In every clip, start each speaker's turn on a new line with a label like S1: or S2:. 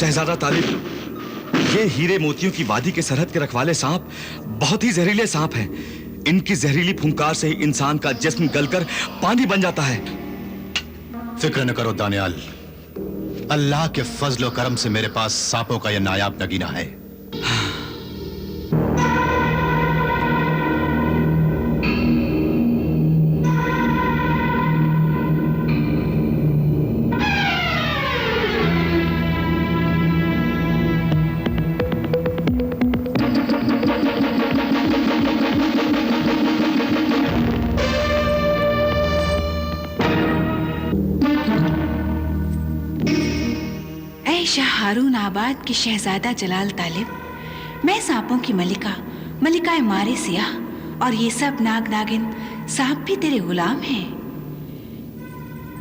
S1: शहजादा तालिब, ये हीरे मोतियों की वादी के सरहद के रखवाले सांप बहुत ही जहरीले सांप हैं। इनकी जहरीली फुंकार से ही इंसान का जिस्म गलकर पानी बन जाता है।
S2: फिक्र न करो दानियाल, अल्लाह के फजल और करम से मेरे पास सांपों का यह नायाब नगीना है।
S3: हारून आबाद की शहजादा जलाल तालिब, मैं सांपों की मलिका मारे सियाह और ये सब नाग नागिन सांप भी तेरे गुलाम हैं।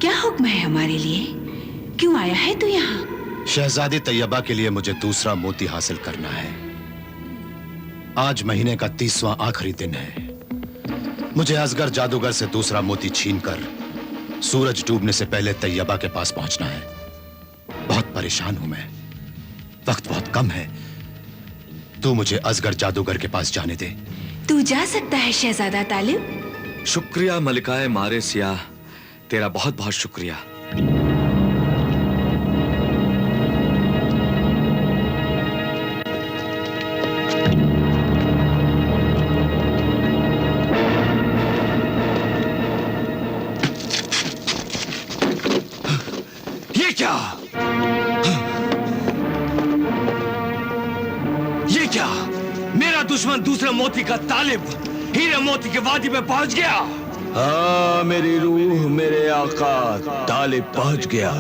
S3: क्या हुक्म है हमारे लिए? क्यों आया है तू यहाँ?
S2: शहजादी तैयबा के लिए मुझे दूसरा मोती हासिल करना है। आज महीने का 30वां आखिरी दिन है। मुझे असगर जादूगर से दूसरा मोती छीनकर सूरज डूबने से पहले तैयबा के पास पहुंचना है। बहुत परेशान हूं मैं, वक्त बहुत कम है। तू मुझे असगर जादूगर के पास जाने दे।
S3: तू जा सकता है शहजादा तालिब।
S1: शुक्रिया मलिकाए मारे सियाह, तेरा बहुत बहुत शुक्रिया। ये क्या? ये क्या? मेरा दुश्मन दूसरे मोती का तालिब हीरे मोती के वादी में पहुंच गया।
S4: हाँ मेरी रूह, मेरे आका तालिब पहुंच गया।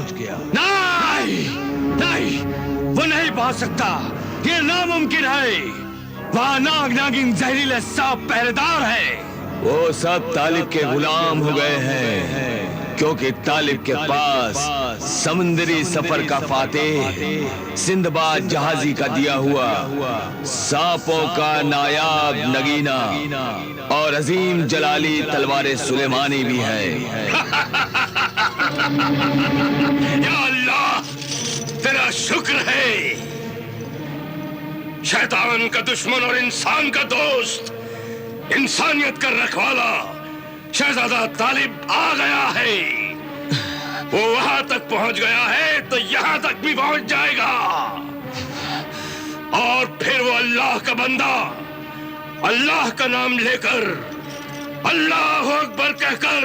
S1: नहीं नहीं, वो नहीं पहुंच सकता, ये नामुमकिन है। वहां नाग नागिन जहरीले सांप पहरेदार है।
S4: वो सब तालिब के गुलाम हो गए हैं, क्योंकि तालिब के पास समुद्री सफर का फातेह, सिंदबाद जहाजी का दिया हुआ, सांपों का नायाब नगीना और अजीम जलाली तलवार सुलेमानी भी है।
S5: या अल्लाह, तेरा शुक्र है। शैतान का दुश्मन और इंसान का दोस्त, इंसानियत का रखवाला शहजादा तालिब आ गया है। वो वहां तक पहुंच गया है तो यहां तक भी पहुंच जाएगा। और फिर वो अल्लाह का बंदा अल्लाह का नाम लेकर, अल्लाह अकबर कहकर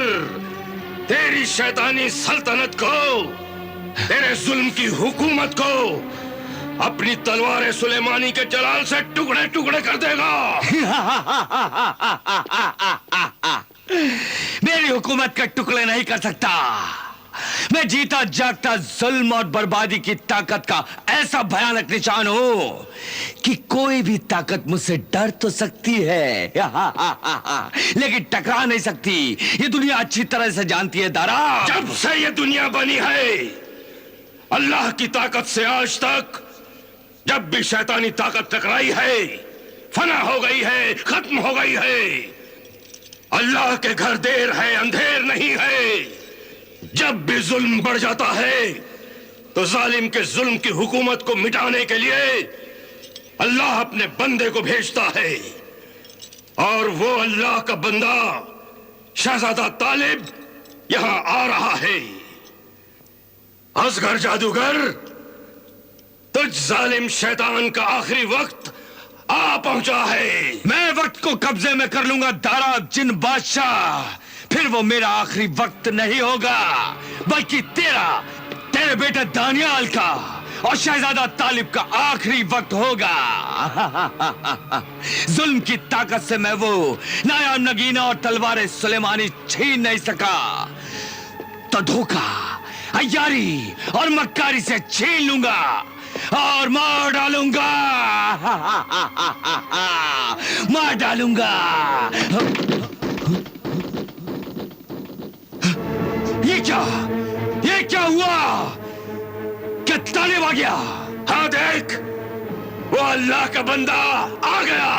S5: तेरी शैतानी सल्तनत को, तेरे जुल्म की हुकूमत को अपनी तलवार सुलेमानी के जलाल से टुकड़े टुकड़े कर देगा।
S1: मेरी हुकूमत के टुकड़े नहीं कर सकता। मैं जीता जागता जुल्म और बर्बादी की ताकत का ऐसा भयानक निशान हूं कि कोई भी ताकत मुझसे डर तो सकती है, लेकिन टकरा नहीं सकती। ये दुनिया अच्छी तरह से जानती है दारा।
S5: जब से ये दुनिया बनी है, अल्लाह की ताकत से आज तक जब भी शैतानी ताकत टकराई है, फना हो गई है, खत्म हो गई है। अल्लाह के घर देर है, अंधेर नहीं है। जब भी जुल्म बढ़ जाता है तो जालिम के जुल्म की हुकूमत को मिटाने के लिए अल्लाह अपने बंदे को भेजता है। और वो अल्लाह का बंदा शहजादा तालिब यहां आ रहा है। असगर जादूगर, तुझ जालिम शैतान का आखिरी वक्त आ पहुंचा है।
S1: मैं वक्त को कब्जे में कर लूंगा दारा जिन बादशाह। फिर वो मेरा आखिरी वक्त नहीं होगा, बल्कि तेरे बेटे दानियाल का और शहजादा तालिब का आखिरी वक्त होगा। जुल्म की ताकत से मैं वो नायाब नगीना और तलवार सुलेमानी छीन नहीं सका, तो धोखा, अय्यारी और मक्कारी से छीन लूंगा और मार डालूंगा। मार डालूंगा। ये क्या हुआ? क्या तालिब आ गया?
S5: हाँ देख, वो अल्लाह का बंदा आ गया।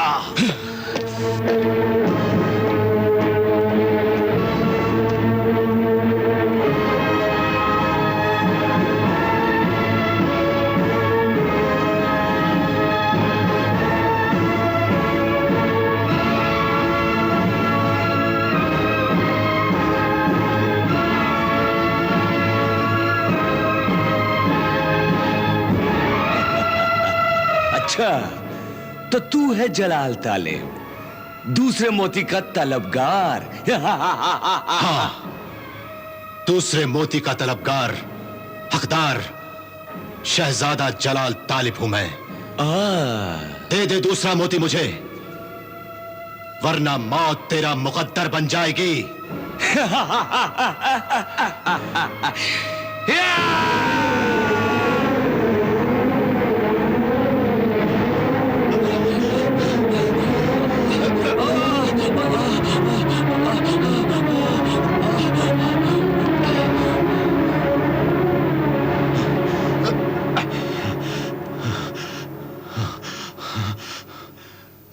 S1: तो तू है जलाल तालिब, दूसरे मोती का तलबगार।
S2: हाँ, दूसरे मोती का तलबगार, हकदार शहजादा जलाल तालिब हूं मैं। दे दे दूसरा मोती मुझे, वरना मौत तेरा मुकद्दर बन जाएगी।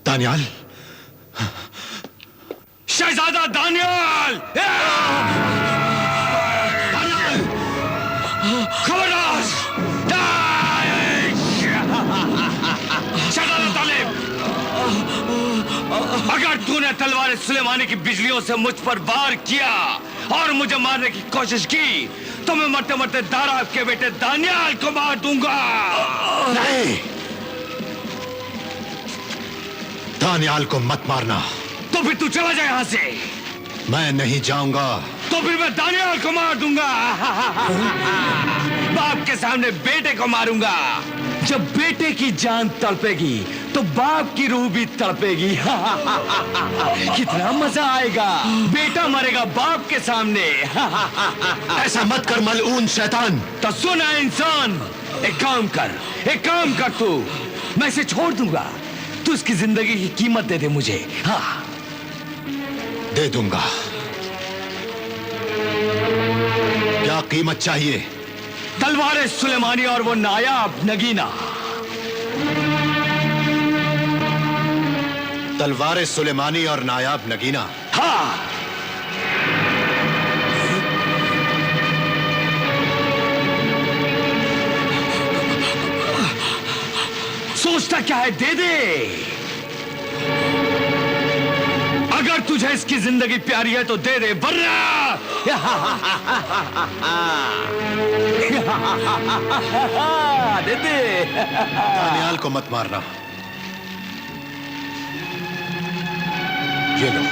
S2: दानियाल,
S1: शहजादा दानियाल!
S2: दानियाल!
S1: खबरदार! शहजादा तालिब, अगर तूने तलवार सुलेमानी की बिजलियों से मुझ पर वार किया और मुझे मारने की कोशिश की तो मैं मरते मरते दाराब के बेटे दानियाल को मार दूंगा।
S2: नहीं, दानियाल को मत मारना।
S1: तो फिर तू चला जाए यहां से।
S2: मैं नहीं जाऊंगा।
S1: तो फिर मैं दानियाल को मार दूंगा। बाप के सामने बेटे को मारूंगा। जब बेटे की जान तड़पेगी तो बाप की रूह भी तड़पेगी। कितना मजा आएगा। बेटा मरेगा बाप के सामने।
S2: ऐसा मत कर मलऊन शैतान।
S1: तो सुना इंसान, एक काम कर तू, मैं इसे छोड़ दूंगा। तू उसकी जिंदगी की कीमत दे दे मुझे। हाँ,
S2: दे दूंगा। क्या कीमत चाहिए?
S1: तलवार सुलेमानी और वो नायाब नगीना।
S2: तलवार सुलेमानी और नायाब नगीना?
S1: हाँ। सोचता क्या है, दे दे। अगर तुझे इसकी जिंदगी प्यारी है तो दे दे, वरना दे दे।
S2: दानियाल को मत मारना। ये लो।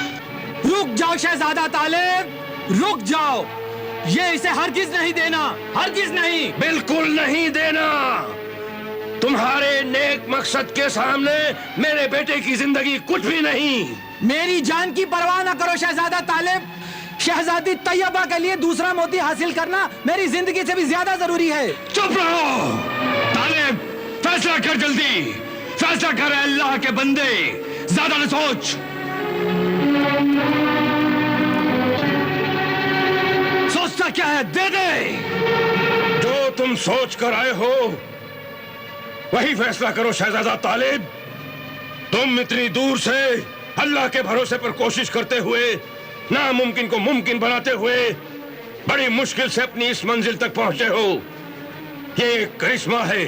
S6: रुक जाओ शहजादा तालिब, रुक जाओ। ये इसे हरगिज नहीं देना, हरगिज नहीं।
S5: बिल्कुल नहीं देना। तुम्हारे नेक मकसद के सामने मेरे बेटे की जिंदगी कुछ भी नहीं।
S6: मेरी जान की परवाह न करो शहजादा तालिब। शहजादी तैयबा के लिए दूसरा मोती हासिल करना मेरी जिंदगी से भी ज्यादा जरूरी है।
S1: चुप रहो तालिब, फैसला कर जल्दी। फैसला कर अल्लाह के बंदे, ज्यादा न सोच। सोचता क्या है, दे दे।
S5: जो तुम सोच कर आए हो वही फैसला करो शहजादा तालिब। तुम इतनी दूर से अल्लाह के भरोसे पर कोशिश करते हुए, नामुमकिन को मुमकिन बनाते हुए बड़ी मुश्किल से अपनी इस मंजिल तक पहुंचे हो। ये एक करिश्मा है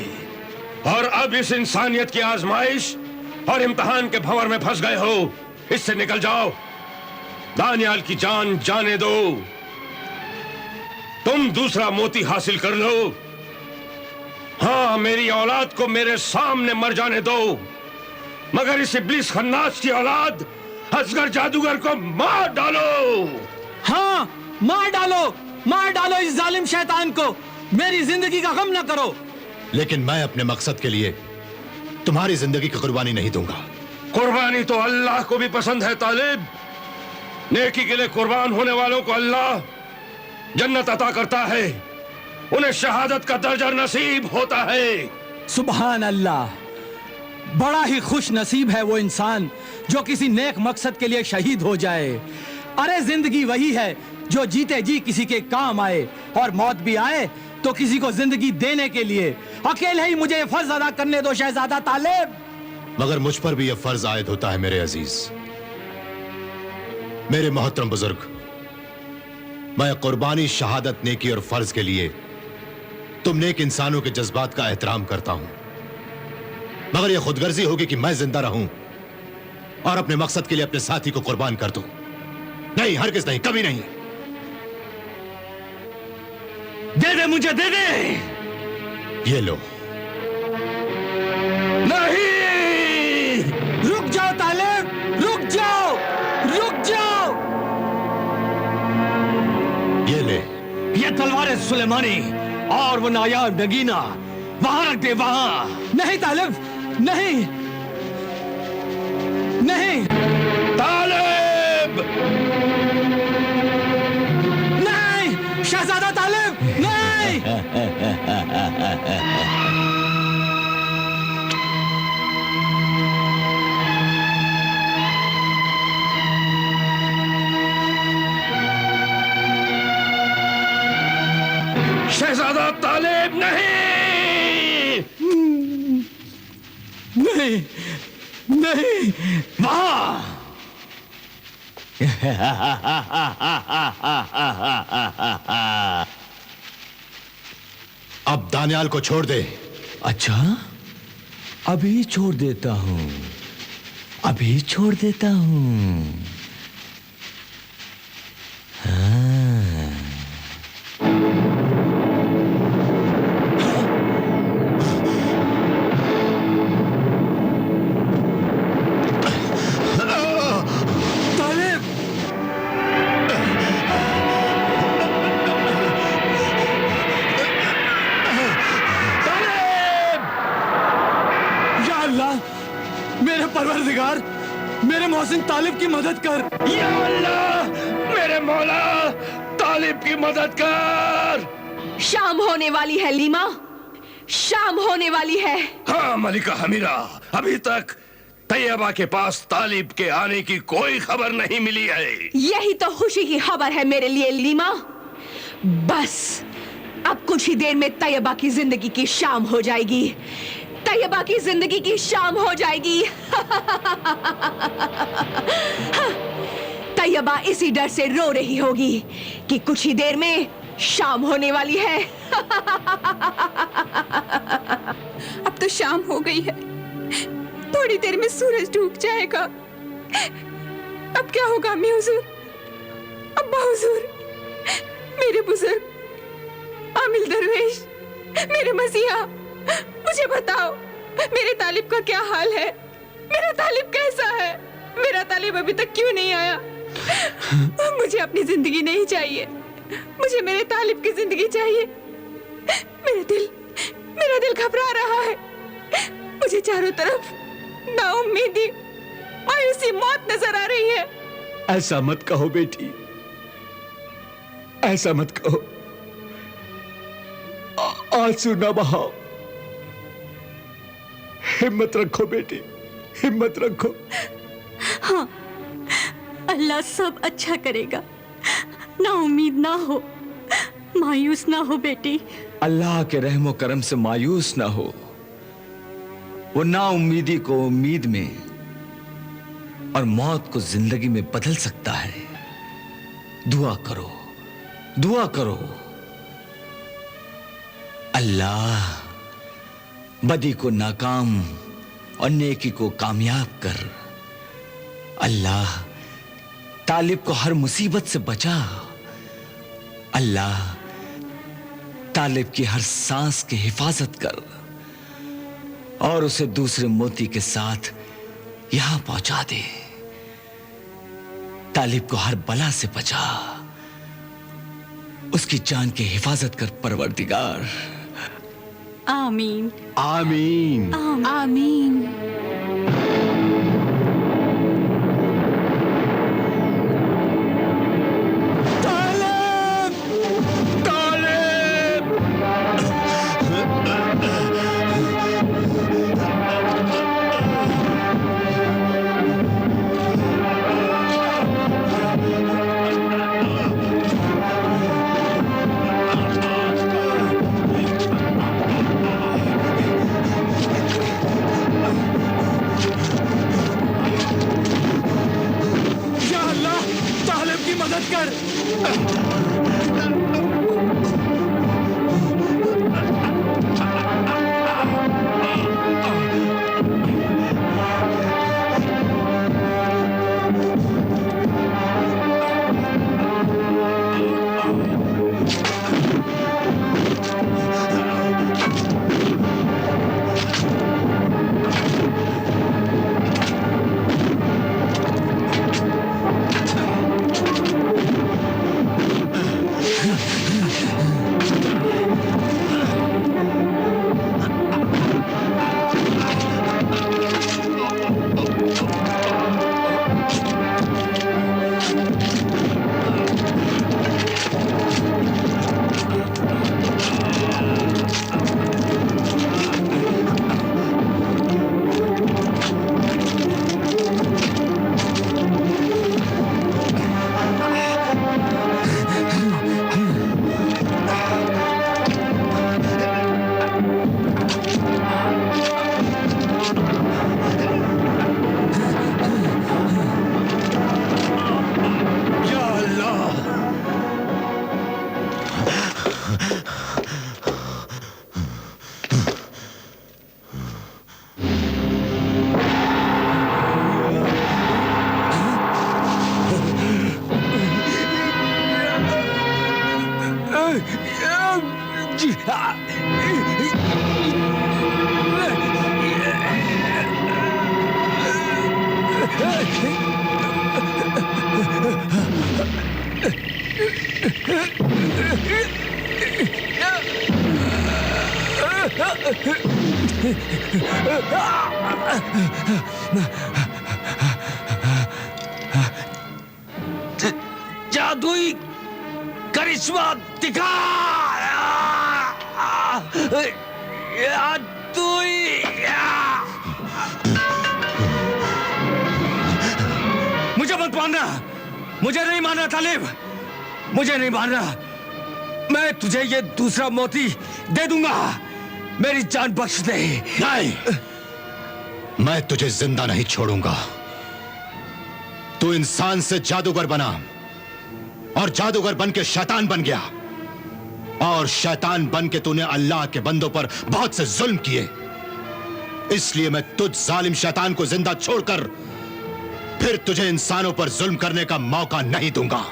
S5: और अब इस इंसानियत की आजमाइश और इम्तिहान के भंवर में फंस गए हो। इससे निकल जाओ। दानियाल की जान जाने दो। तुम दूसरा मोती हासिल कर लो। हाँ, मेरी औलाद को मेरे सामने मर जाने दो, मगर इस इब्लिस खन्नास की औलाद असगर जादूगर को मार डालो।
S6: हाँ, मार डालो इस जालिम शैतान को। मेरी जिंदगी का गम न करो।
S2: लेकिन मैं अपने मकसद के लिए तुम्हारी जिंदगी की कुर्बानी नहीं दूंगा।
S5: कुर्बानी तो अल्लाह को भी पसंद है तालिब। नेकी के लिए कुर्बान होने वालों को अल्लाह जन्नत अता करता है, उन्हें शहादत का दर्जा नसीब होता है।
S6: सुभान अल्लाह, बड़ा ही खुश नसीब है वो इंसान जो किसी नेक मकसद के लिए शहीद हो जाए। अरे जिंदगी वही है जो जीते जी किसी के काम आए और मौत भी आए तो किसी को जिंदगी देने के लिए। अकेले ही मुझे फर्ज अदा करने दो शहजादा तालिब।
S2: मगर मुझ पर भी यह फर्ज आयद होता है मेरे अजीज, मेरे मोहतरम बुजुर्ग। मैं कुर्बानी, शहादत, नेकी और फर्ज के लिए तुम नेक इंसानों के जज्बात का एहतराम करता हूं, मगर यह खुदगर्जी होगी कि मैं जिंदा रहूं और अपने मकसद के लिए अपने साथी को कुर्बान कर दूं। नहीं, हरगिज़ नहीं, कभी नहीं।
S1: दे दे मुझे, दे दे।
S2: ये लो।
S5: नहीं,
S1: सुलेमानी और वो नायाब नगीना वहां रख दे, वहां।
S6: नहीं तालिब, नहीं नहीं
S5: तालिब!
S6: नहीं, शहजादा तालिब, नहीं।
S5: शहजादा तालिब, नहीं!
S6: नहीं नहीं,
S1: वहां।
S2: अब दानियाल को छोड़ दे।
S1: अच्छा, अभी छोड़ देता हूं, अभी छोड़ देता हूं।
S6: तालिब, या अल्लाह, मेरे परवरदिगार, मेरे मोहसिन तालिब की मदद कर।
S5: या अल्लाह, मेरे मौला, तालिब की मदद कर।
S7: शाम होने वाली है लीमा, शाम होने वाली है।
S5: हाँ मलिका हमीरा, अभी तक तैयबा के पास तालिब के आने की कोई खबर नहीं मिली है।
S7: यही तो खुशी की खबर है मेरे लिए लीमा। बस अब कुछ ही देर में तैयबा की जिंदगी की शाम हो जाएगी, तैयबा की जिंदगी की शाम हो जाएगी। तैयबा इसी डर से रो रही होगी कि कुछ ही देर में शाम होने वाली है।
S3: अब तो शाम हो गई है, थोड़ी देर में सूरज डूब जाएगा। अब क्या होगा अम्मी हुजूर, अब्बा हुजूर, मेरे बुजुर्ग, आमिल दरवेश, मेरे मसीहा, मुझे बताओ मेरे तालिब का क्या हाल है? मेरा तालिब कैसा है? मेरा तालिब अभी तक क्यों नहीं आया? मुझे अपनी जिंदगी नहीं चाहिए, मुझे मेरे तालिब की जिंदगी चाहिए। मेरा दिल घबरा रहा है। मुझे चारों तरफ नाउम्मीदी, मायूसी, मौत नजर आ रही है।
S1: ऐसा मत कहो बेटी, ऐसा मत कहो। आंसू न बहाओ, हिम्मत रखो बेटी, हिम्मत रखो।
S8: हाँ, अल्लाह सब अच्छा करेगा। ना उम्मीद ना हो, मायूस ना हो बेटी।
S1: अल्लाह के रहमो करम से मायूस ना हो। वो ना उम्मीदी को उम्मीद में और मौत को जिंदगी में बदल सकता है। दुआ करो, दुआ करो। अल्लाह बदी को नाकाम और नेकी को कामयाब कर। अल्लाह तालिब को हर मुसीबत से बचा। अल्लाह तालिब की हर सांस की हिफाजत कर और उसे दूसरे मोती के साथ यहां पहुंचा दे। तालिब को हर बला से बचा, उसकी जान की हिफाजत कर परवरदिगार।
S8: आमीन
S1: आमीन।
S3: आमीन।
S1: जादुई करिश्मा दिखा। जादुई। मुझे मत मारना, मुझे नहीं मारना तालिब, मुझे नहीं मारना। मैं तुझे ये दूसरा मोती दे दूंगा, मेरी जान बख्श दे।
S2: नहीं, मैं तुझे जिंदा नहीं छोड़ूंगा। तू इंसान से जादूगर बना और जादूगर बन के शैतान बन गया, और शैतान बन के तूने अल्लाह के बंदों पर बहुत से जुल्म किए। इसलिए मैं तुझ जालिम शैतान को जिंदा छोड़कर फिर तुझे इंसानों पर जुल्म करने का मौका नहीं दूंगा।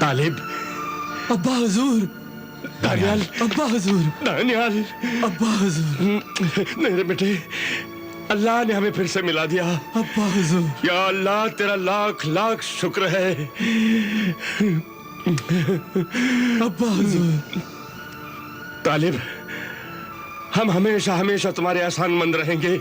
S5: तालिब।
S6: अब्बा हुजूर।
S5: दानियाल।
S6: अब्बा हुजूर।
S5: दानियाल।
S6: अब्बा हुजूर।
S5: मेरे बेटे, अल्लाह ने हमें फिर से मिला दिया।
S6: अब्बा हुजूर।
S5: या अल्लाह, तेरा लाख लाख शुक्र है।
S6: अब्बा हुजूर।
S5: तालिब, हम हमेशा हमेशा तुम्हारे एहसानमंद रहेंगे।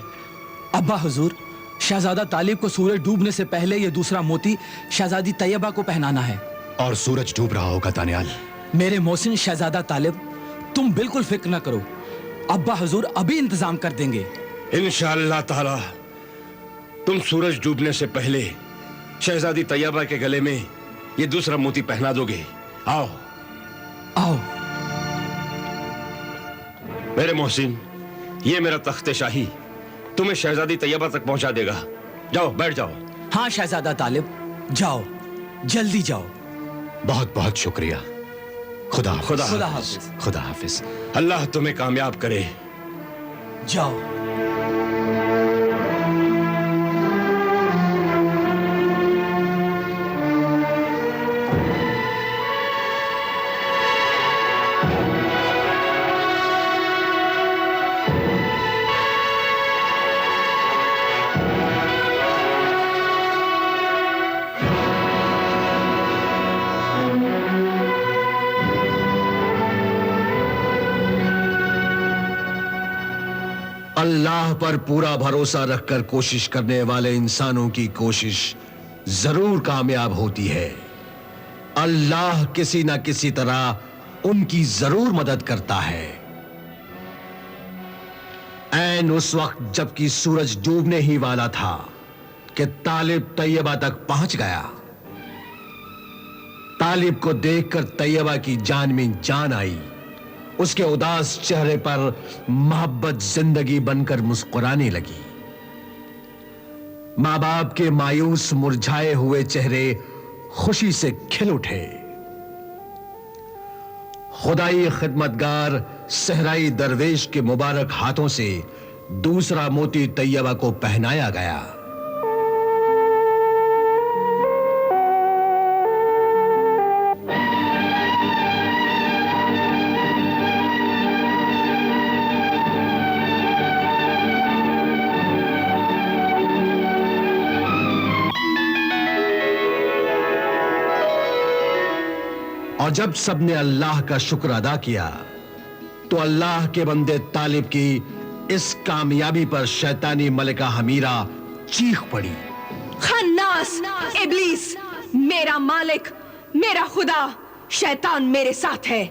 S6: अब्बा हुजूर, शहजादा तालिब को सूरज डूबने से पहले ये दूसरा मोती शहजादी तैयबा को पहनाना है।
S2: और सूरज डूब रहा होगा दानियाल।
S6: मेरे मोहसिन शहजादा तालिब, तुम बिल्कुल फिक्र न करो, अब्बा हुजूर अभी इंतजाम कर देंगे।
S5: इंशाअल्लाह ताला तुम सूरज डूबने से पहले शहजादी तैयबा के गले में ये दूसरा मोती पहना दोगे। आओ
S6: आओ।
S5: मेरे मोहसिन, ये मेरा तख्ते शाही तुम्हें शहजादी तैयबा तक पहुंचा देगा। जाओ, बैठ जाओ।
S6: हाँ शहजादा तालिब, जाओ, जल्दी जाओ।
S2: बहुत बहुत शुक्रिया। खुदा हाफिज।
S5: खुदा
S6: हाफिज।
S2: खुदा हाफिज।
S5: अल्लाह तुम्हें कामयाब करे।
S6: जाओ।
S4: अल्लाह पर पूरा भरोसा रखकर कोशिश करने वाले इंसानों की कोशिश जरूर कामयाब होती है। अल्लाह किसी न किसी तरह उनकी जरूर मदद करता है। ऐन उस वक्त जबकि सूरज डूबने ही वाला था कि तालिब तैयबा तक पहुंच गया। तालिब को देखकर तैयबा की जान में जान आई। उसके उदास चेहरे पर मोहब्बत जिंदगी बनकर मुस्कुराने लगी। मां बाप के मायूस मुरझाए हुए चेहरे खुशी से खिल उठे। खुदाई खिदमतगार सहराई दरवेश के मुबारक हाथों से दूसरा मोती तैयबा को पहनाया गया।
S2: और जब सबने अल्लाह का शुक्र अदा किया तो अल्लाह के बंदे तालिब की इस कामयाबी पर शैतानी मलिका हमीरा चीख पड़ी।
S7: खन्नास, इब्लीस, मेरा मालिक, मेरा खुदा, शैतान मेरे साथ है।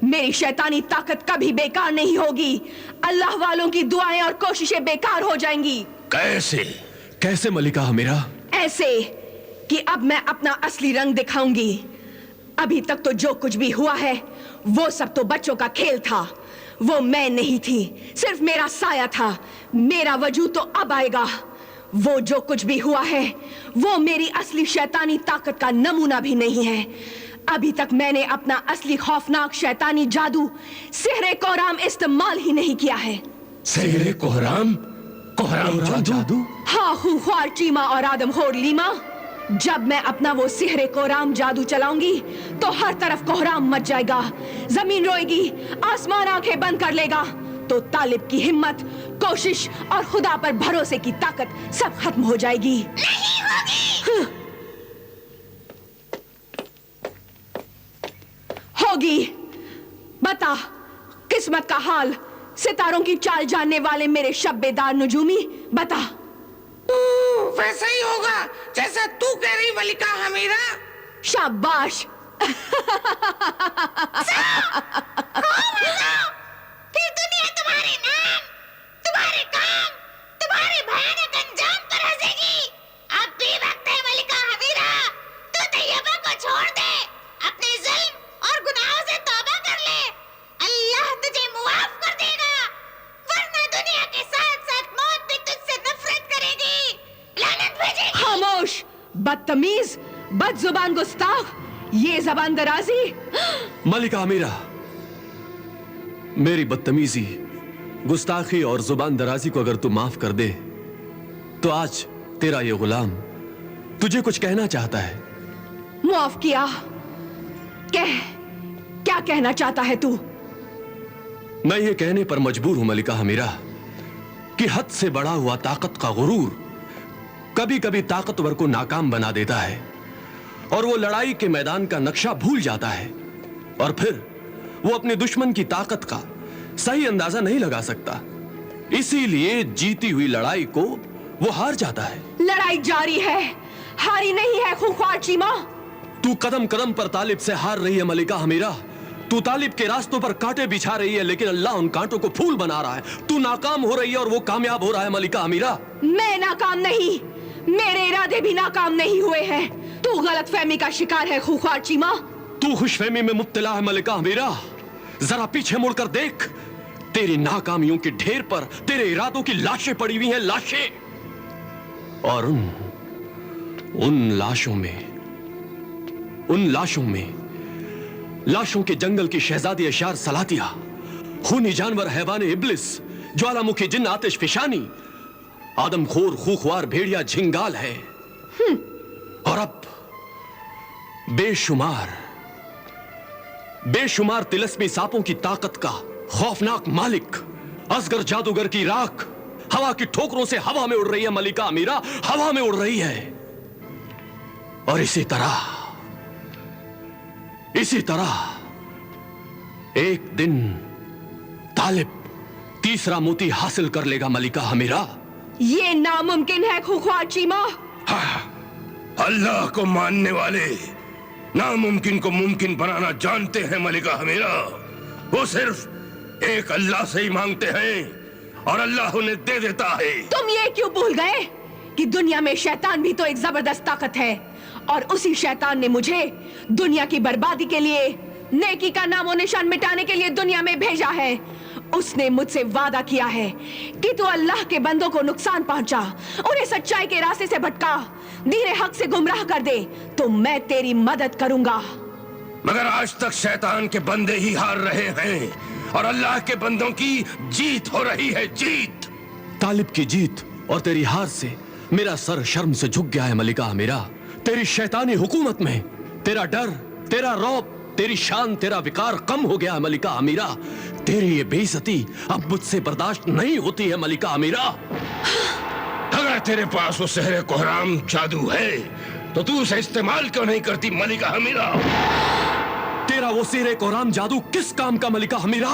S7: मेरी शैतानी ताकत कभी बेकार नहीं होगी। अल्लाह वालों की दुआएं और कोशिशें बेकार हो जाएंगी।
S5: कैसे?
S4: कैसे मलिका हमीरा?
S7: ऐसे कि अब मैं अपना असली रंग दिखाऊंगी। अभी तक तो जो कुछ भी हुआ है वो सब तो बच्चों का खेल था। वो मैं नहीं थी, सिर्फ मेरा साया था। मेरा वजूद तो अब आएगा। वो जो कुछ भी हुआ है वो मेरी असली शैतानी ताकत का नमूना भी नहीं है। अभी तक मैंने अपना असली खौफनाक शैतानी जादू सिहरे कोहराम इस्तेमाल ही नहीं किया है।
S5: सिहरे कोहराम? कोहराम जादू?
S7: हाँ, खूंखार चीमा और आदमखोर लीमा, जब मैं अपना वो सिहरे कोहराम जादू चलाऊंगी तो हर तरफ कोहराम मच जाएगा। जमीन रोएगी, आसमान आंखें बंद कर लेगा। तो तालिब की हिम्मत, कोशिश और खुदा पर भरोसे की ताकत सब खत्म हो जाएगी। नहीं होगी। होगी। बता, किस्मत का हाल, सितारों की चाल जानने वाले मेरे शब्बेदार नुजूमी, बता।
S9: वैसा ही होगा जैसा तू कह रही मलिका हमीरा।
S7: शाबाश।
S9: फिर दुनिया तुम्हारे नाम, तुम्हारे काम, तुम्हारे भयानक अंजाम पर हंसेगी। अब भी वक्त है मलिका हमीरा, तू तैयबा को छोड़ दे, अपने जुल्म और गुनाहों से तौबा कर ले। अल्लाह तुझे मुआफ कर देगा, वरना दुनिया के साथ साथ मौत भी तुझसे नफरत करेगी, लानत भेजेगी।
S7: खामोश, बदतमीज, बदजुबान गुस्ताख, ये जबान दराजी।
S4: मलिका हमीरा, मेरी बदतमीजी, गुस्ताखी और जुबान दराजी को अगर तू माफ कर दे तो आज तेरा ये गुलाम तुझे कुछ कहना चाहता है।
S7: मुआफ किया? कह, क्या कहना चाहता है तू?
S4: मैं ये कहने पर मजबूर हूं मलिका हमीरा कि हद से बढ़ा हुआ ताकत का गुरूर कभी कभी ताकतवर को नाकाम बना देता है और वो लड़ाई के मैदान का नक्शा भूल जाता है और फिर वो अपने दुश्मन की ताकत का सही अंदाजा नहीं लगा सकता। इसीलिए जीती हुई लड़ाई को वो हार जाता है।
S7: लड़ाई जारी है, हारी नहीं है खूंखार चीमा।
S4: तू कदम कदम पर तालिब से हार रही है मलिका हमीरा। तू तालिब के रास्तों पर कांटे बिछा रही है, लेकिन अल्लाह उन कांटों को फूल बना रहा है। तू नाकाम हो रही है और वो कामयाब हो रहा है मलिका हमीरा।
S7: मैं नाकाम नहीं, मेरे इरादे भी नाकाम नहीं हुए हैं। तू गलतफहमी का शिकार है खूंखार चीमा।
S4: तू खुशफहमी में मुब्तला है मलिका हमीरा। जरा पीछे मुड़कर देख, तेरी नाकामियों के ढेर पर तेरे इरादों की लाशें पड़ी हुई हैं, लाशें। और उन लाशों के जंगल की शहजादी अशार सलातिया, खूनी जानवर हैवान इब्लिस, ज्वालामुखी जिन्न आतिश फिशानी, आदमखोर खूखवार भेड़िया झिंगाल है। और अब बेशुमार तिलस्मी सांपों की ताकत का खौफनाक मालिक, असगर जादूगर की राख हवा की ठोकरों से हवा में उड़ रही है मलिका अमीरा, हवा में उड़ रही है। और इसी तरह एक दिन तालिब तीसरा मोती हासिल कर लेगा मलिका हमीरा।
S7: ये नामुमकिन है खूंखार चीमा।
S5: अल्लाह को मानने वाले नामुमकिन को मुमकिन बनाना जानते हैं मलिका हमीरा। वो सिर्फ एक अल्लाह से ही मांगते हैं और अल्लाह उन्हें दे देता है।
S7: तुम ये क्यों भूल गए कि दुनिया में शैतान भी तो एक जबरदस्त ताकत है और उसी शैतान ने मुझे दुनिया की बर्बादी के लिए, नेकी का नामो निशान मिटाने के लिए दुनिया में भेजा है। उसने मुझसे वादा किया है कि तू अल्लाह के बंदों को नुकसान पहुंचा, उन्हें सच्चाई के रास्ते से भटका, दीन हक से गुमराह कर दे, तो मैं तेरी मदद करूंगा।
S5: मगर आज तक शैतान के बंदे ही हार रहे हैं और अल्लाह के बंदों की जीत हो रही है, जीत।
S4: तालिब की जीत और तेरी हार से मेरा सर शर्म से झुक गया है मलिका हमीरा। तेरी शैतानी हुकूमत में तेरा डर, तेरा रौब, तेरी शान, तेरा विकार कम हो गया है मलिका अमीरा। तेरी ये बेइज्जती अब मुझसे बर्दाश्त नहीं होती है मलिका अमीरा।
S5: अगर तेरे पास वो सहरे कोहराम जादू है तो तू उसे इस्तेमाल क्यों नहीं करती मलिका अमीरा?
S10: तेरा वो सेरे कोराम जादू किस काम का मलिका हमीरा?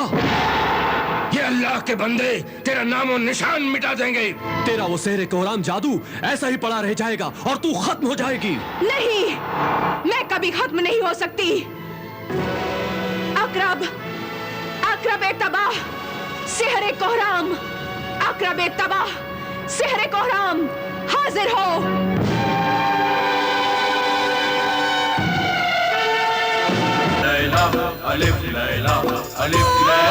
S5: ये अल्लाह के बंदे तेरा नामो निशान मिटा देंगे।
S10: तेरा वो सेरे कोराम जादू ऐसा ही पड़ा रह जाएगा और तू खत्म हो जाएगी।
S7: नहीं, मैं कभी खत्म नहीं हो सकती। अकरब, अकरब तबाह, सेहरे कोहराम, अकरब तबाह, सेहरे कोहराम, हाजिर हो।
S11: लैला अलिफ लैला अलिफ लैला